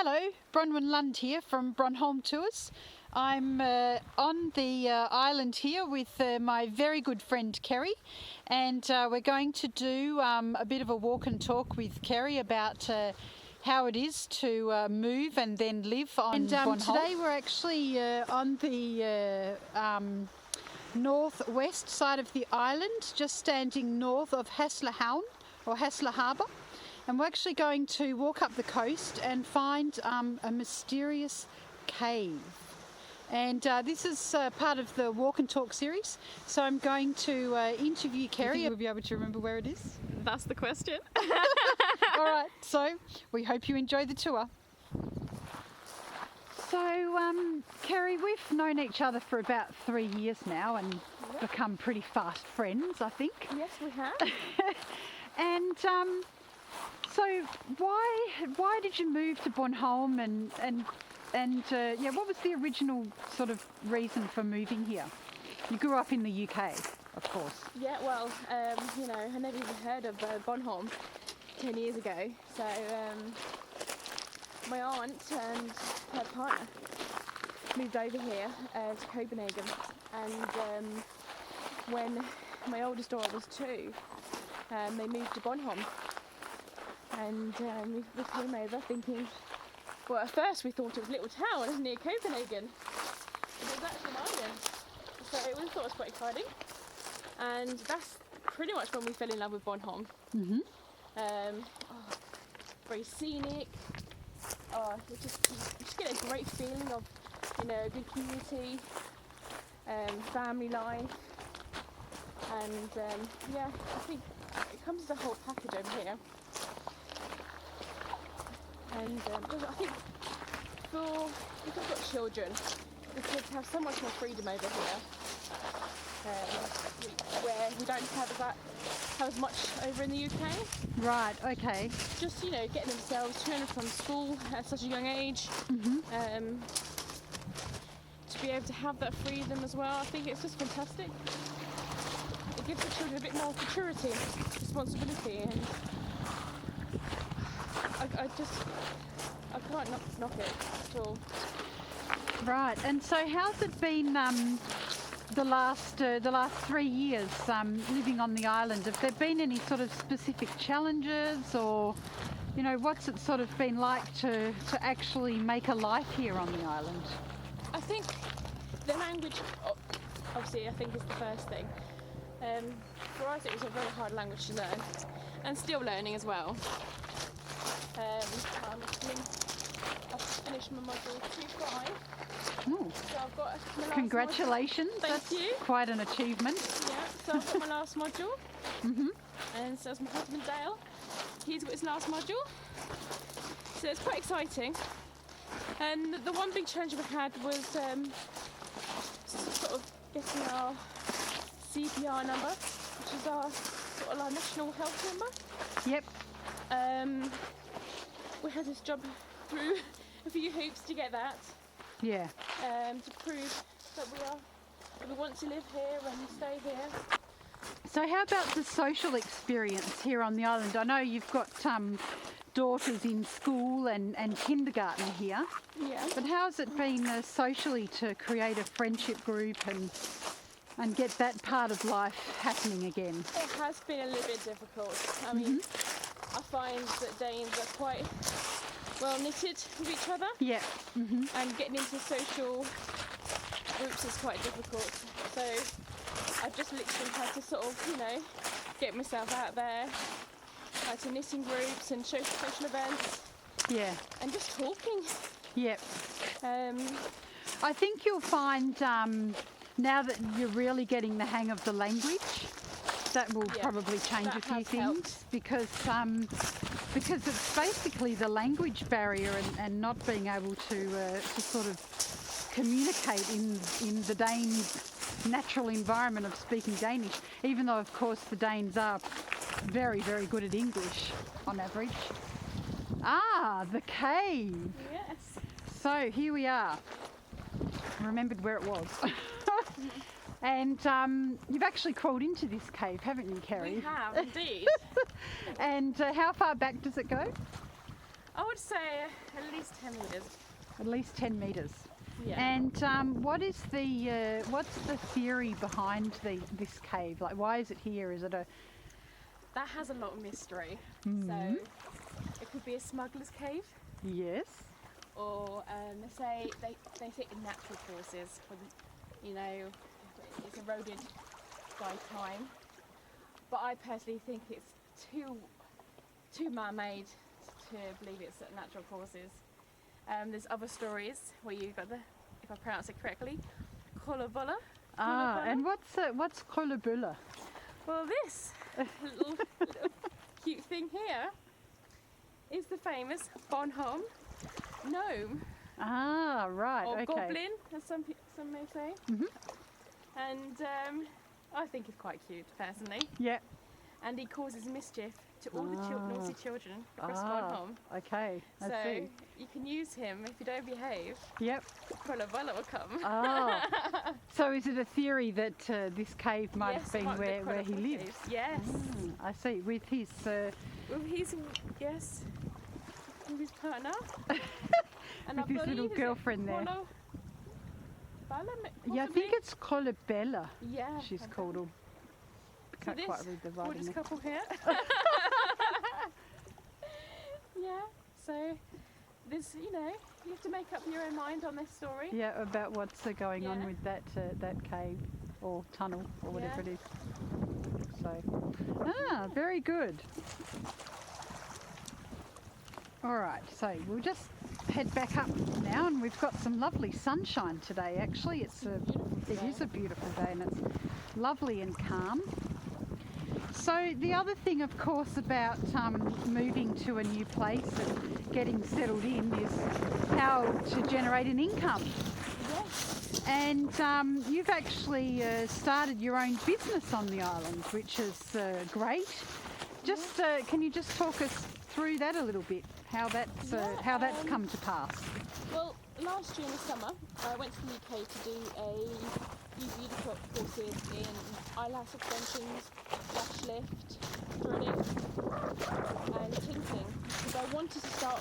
Hello, Bronwynlund here from BronHolm Tours. I'm on the island here with my very good friend Kerry, and we're going to do a bit of a walk and talk with Kerry about how it is to move and then live on Bornholm. Today we're actually on the northwest side of the island, just standing north of Haslehavn or Hasle Harbour. And we're actually going to walk up the coast and find a mysterious cave. And this is part of the Walk and Talk series. So I'm going to interview Kerry. You'll be able to remember where it is? That's the question. All right, so we hope you enjoy the tour. So, Kerry, we've known each other for about 3 years now and become pretty fast friends, I think. Yes, we have. And so why did you move to Bornholm and what was the original sort of reason for moving here? You grew up in the UK, of course. Yeah, well, I never even heard of Bornholm 10 years ago. So my aunt and her partner moved over here to Copenhagen, and when my oldest daughter was 2, they moved to Bornholm. And we came over thinking, well, at first we thought it was a little town near Copenhagen, but it was actually an island. So we thought it was quite exciting. And that's pretty much when we fell in love with Bornholm. Mm-hmm. Very scenic. You just get a great feeling of, a good community, family life. And I think it comes as a whole package over here. And I think if you've got children, the kids have so much more freedom over here, where we don't have as much over in the UK. Right, okay. Just, getting themselves to and from school at such a young age, Mm-hmm. To be able to have that freedom as well, I think it's just fantastic. It gives the children a bit more maturity and responsibility, and I can't knock it at all. Right, and so how's it been the last 3 years living on the island? Have there been any sort of specific challenges, or what's it sort of been like to actually make a life here on the island? I think the language, obviously, I think is the first thing. For us, it was a very hard language to learn, and still learning as well. I've finished my module 2.5. Ooh. So I've got my last Congratulations, module. Thank that's you. quite an achievement. Yeah, so I've got my last module. Mm-hmm. And so is my husband Dale. He's got his last module. So it's quite exciting. And the one big challenge we had was sort of getting our CPR number, which is our national health number. Yep. We had this job through a few hoops to get that. Yeah. To prove that we want to live here and stay here. So how about the social experience here on the island? I know you've got daughters in school and kindergarten here. Yeah. But how's it been socially to create a friendship group and get that part of life happening again? It has been a little bit difficult. I mean, I find that Danes are quite well knitted with each other. Yeah. Mm-hmm. And getting into social groups is quite difficult. So I've just literally had to sort of, get myself out there, to knitting groups and social events. Yeah. And just talking. Yep. I think you'll find now that you're really getting the hang of the language, that will probably change a few things because it's basically the language barrier and not being able to sort of communicate in the Danes' natural environment of speaking Danish, even though of course the Danes are very, very good at English on average. Ah, the cave. Yes. So here we are. Remembered where it was. And you've actually crawled into this cave, haven't you, Kerry? We have, indeed. And how far back does it go? I would say at least 10 metres. At least 10 metres. Yeah. And what's the theory behind this cave? Like, why is it here? Is it a... That has a lot of mystery. Mm-hmm. So it could be a smuggler's cave. Yes. Or they say in natural causes. You know, it's eroded by time. But I personally think it's too man-made to believe it's natural causes. There's other stories where you've got if I pronounce it correctly, Kullabulla. Ah, and what's Kullabulla? Well, this little cute thing here is the famous Bornholm gnome. Ah, right, or okay. goblin, as some may say. Mm-hmm. And I think it's quite cute, personally. Yeah. And he causes mischief to all the naughty children across Bornholm. Okay, I so see. you can use him if you don't behave. Yep. Kullabulla will come. Ah. So is it a theory that this cave might Yes, have been might be the where he Kullabulla lives? caves. Yes. I see. With his... Well, he's yes. With his partner. And with his little girlfriend there. Yeah, I think it's Kullabella. Yeah. She's called. Or So can't quite read the writing. gorgeous couple here. Yeah. So there's, you have to make up your own mind on this story. Yeah, about what's going on Yeah. with that cave or tunnel or whatever Yeah. it is. So, very good. All right, so we'll just head back up now, and we've got some lovely sunshine today. Actually, it is a beautiful day, and it's lovely and calm. So the other thing, of course, about moving to a new place and getting settled in is how to generate an income. Yes. And you've actually started your own business on the island, which is great. Just can you just talk us through that a little bit? How that's come to pass? Well, last year in the summer, I went to the UK to do a few beauty courses in eyelash extensions, lash lift, threading, and tinting, because I wanted to start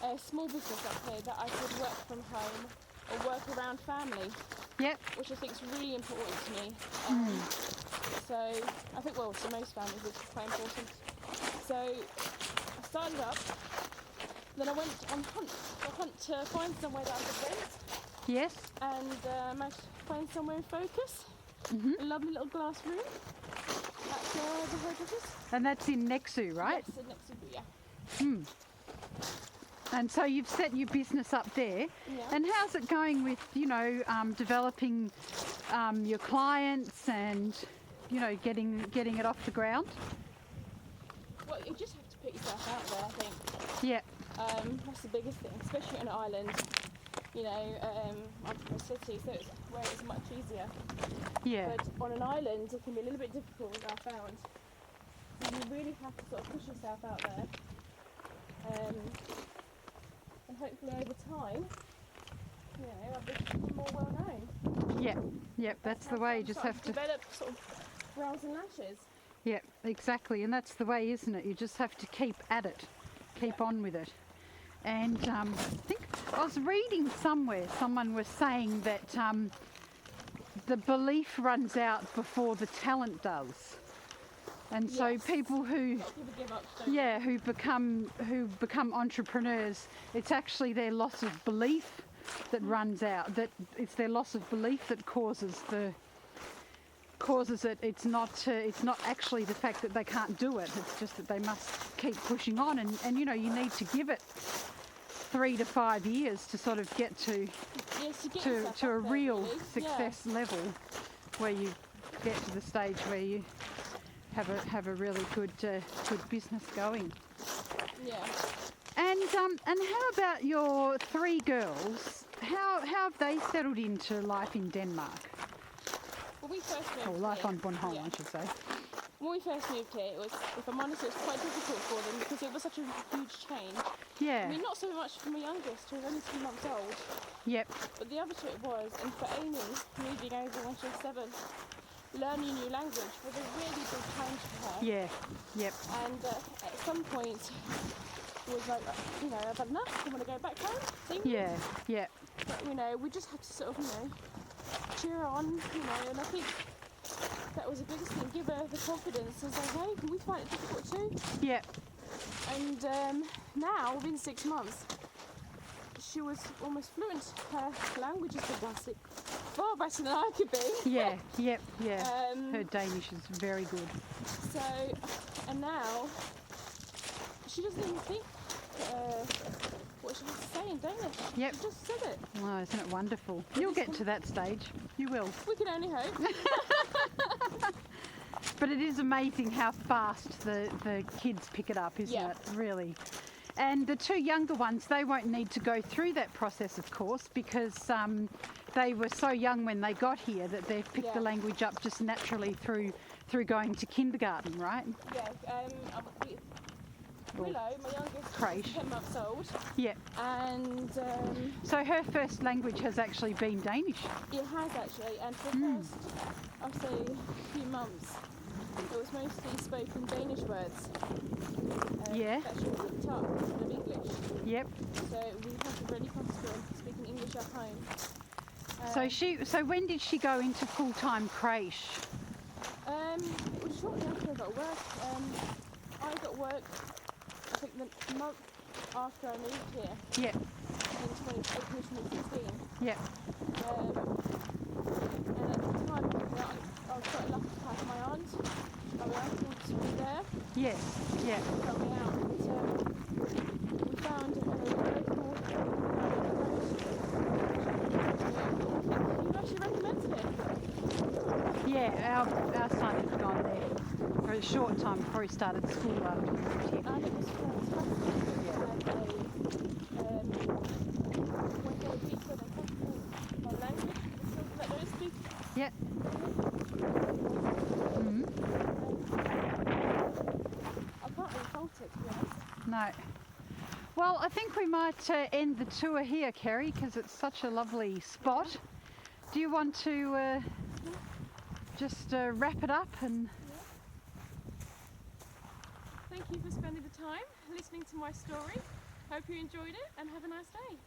a small business up here that I could work from home or work around family. Yep. Which I think is really important to me. So I think, well, to most families it's quite important. So I started up, then I went on a hunt to find somewhere that I could rent. Yes. And managed to find somewhere in focus. A lovely little glass room at the hairdressers. And that's in nexø, right? Yes, next to, yeah. And so you've set your business up there. Yeah. And how's it going with, developing your clients and, getting it off the ground? Well, you just have to put yourself out there, I think. Yeah. That's the biggest thing, especially on an island. I'm from a city, so it's where it's much easier. Yeah. But on an island, it can be a little bit difficult, I found. So you really have to sort of push yourself out there. And hopefully over time, I'll be more well known. Yeah. Yep. That's the way. You just have to develop sort of brows and lashes. Yeah, exactly. And that's the way, isn't it? You just have to keep at it, keep on with it. And I think I was reading somewhere, someone was saying that the belief runs out before the talent does. And so people who give up, don't who become entrepreneurs, it's actually their loss of belief that runs out. That it's their loss of belief that causes it. It's not actually the fact that they can't do it. It's just that they must keep pushing on, and you need to give it 3 to 5 years to sort of get to a real success level, where you get to the stage where you have a really good business going. Yeah. And how about your 3 girls? How have they settled into life in Denmark? When we first moved Or life here, on Bornholm, I should say. When we first moved here, it was, if I'm honest, it was quite difficult for them because it was such a huge change. Yeah. I mean, not so much for my youngest, who was only 2 months old. Yep. But the other 2 it was, and for Amy, moving over when she was 7, learning a new language was a really big challenge for her. Yeah. Yep. And at some point, was like, you know, I've had enough, I want to go back home, see me. Yeah, yeah. But, you know, we just have to sort of, you know, cheer on, you know, and I think that was the biggest thing, give her the confidence and say, hey, we find it difficult too. Yeah. And now, within 6 months, she was almost fluent. Her language is fantastic, far better than I could be. Yeah, yep, yeah. Her Danish is very good. So, and now, she doesn't even think what she has to say in Danish. Yep. She just said it. Oh, isn't it wonderful? You'll get to that stage. You will. We can only hope. But it is amazing how fast the kids pick it up, isn't it? Really. And the two younger ones, they won't need to go through that process, of course, because they were so young when they got here that they've picked the language up just naturally through going to kindergarten, right? Yeah. Willow, my youngest, is 10 months old. Yeah. And so her first language has actually been Danish. It has actually, and for the first, I'll say, few months, it was mostly spoken Danish words. That she was picked up instead of English. Yep. So we had to really concentrate on speaking English at home. So when did she go into full-time creche? It was shortly after I got work. I got work, I think the month after I moved here. Yep. In 2016. Yep. And at the time, I was quite lucky to have my aunt. My uncle to be there. Yes. Yeah. To help me out. And, we found a local. You actually recommended it. Yeah, our son has gone there for a short time before he started school after we moved here. And it was fantastic. Yeah. When they week where they practice my language, it's like they speak. Yeah. I can't really fault it, to be honest. No. Well, I think we might end the tour here, Kerry, because it's such a lovely spot. Do you want to just wrap it up and... Thank you for spending the time listening to my story. Hope you enjoyed it and have a nice day.